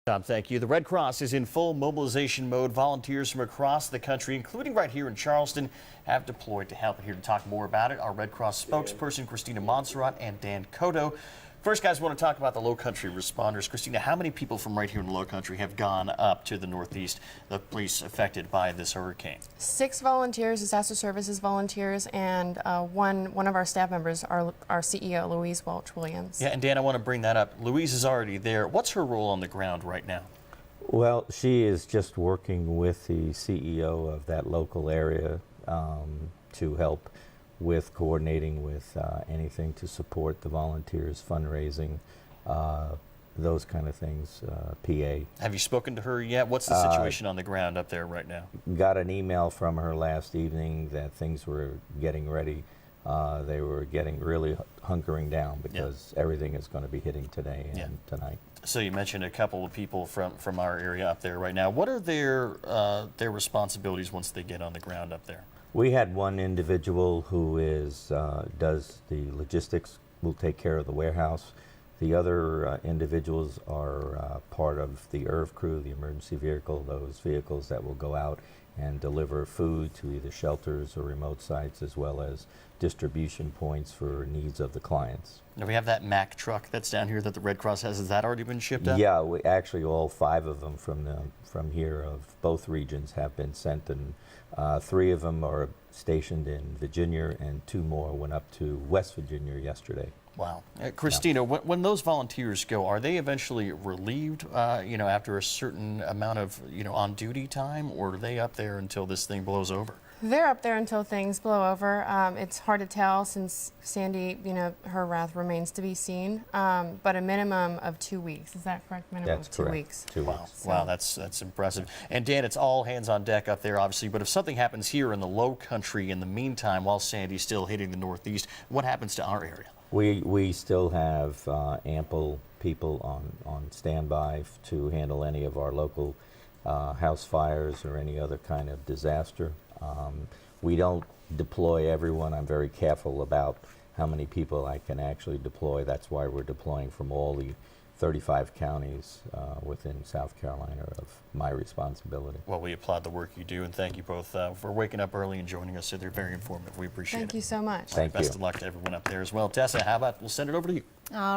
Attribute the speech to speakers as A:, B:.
A: Tom, thank you. The Red Cross is in full mobilization mode. Volunteers from across the country, including right here in Charleston, have deployed to help. Here to talk more about it, our Red Cross spokesperson, Christina Montserrat and Dan Coto. First, guys, I want to talk about the Lowcountry responders. Christina, how many people from right here in the Lowcountry have gone up to the Northeast, the police affected by this hurricane?
B: 6 volunteers, disaster services volunteers, and one of our staff members, our CEO, Louise Welch-Williams.
A: Yeah, and Dan, I want to bring that up. Louise is already there. What's her role on the ground right now?
C: Well, she is just working with the CEO of that local area to help with coordinating with anything to support the volunteers, fundraising, those kind of things, PA.
A: Have you spoken to her yet? What's the situation on the ground up there right now?
C: Got an email from her last evening that things were getting ready. They were getting really hunkering down because everything is going to be hitting today and tonight.
A: So you mentioned a couple of people from our area up there right now. What are their responsibilities once they get on the ground up there?
C: We had one individual who does the logistics, will take care of the warehouse. The other individuals are part of the ERV crew, the emergency vehicle, those vehicles that will go out and deliver food to either shelters or remote sites, as well as distribution points for needs of the clients.
A: Now we have that Mack truck that's down here that the Red Cross has. Has that already been shipped out?
C: Yeah, we actually all 5 of them from here of both regions have been sent, and 3 of them are stationed in Virginia, and 2 more went up to West Virginia yesterday.
A: Wow. Christina, when those volunteers go, are they eventually relieved, after a certain amount of, on-duty time, or are they up there until this thing blows over?
B: They're up there until things blow over. It's hard to tell since Sandy, her wrath remains to be seen, but a minimum of 2 weeks. Is that correct? Minimum
C: That's
B: of 2
C: correct.
B: weeks.
C: 2
A: Wow.
C: weeks.
A: Wow, that's impressive. And Dan, it's all hands on deck up there, obviously, but if something happens here in the Lowcountry in the meantime, while Sandy's still hitting the Northeast, what happens to our area?
C: We still have ample people on standby to handle any of our local house fires or any other kind of disaster. We don't deploy everyone. I'm very careful about how many people I can actually deploy. That's why we're deploying from all the 35 counties within South Carolina of my responsibility.
A: Well, we applaud the work you do, and thank you both for waking up early and joining us. They're very informative. We appreciate it.
B: Thank you so much.
C: Thank you.
A: Best of luck to everyone up there as well. Tessa, how about we'll send it over to you.
D: All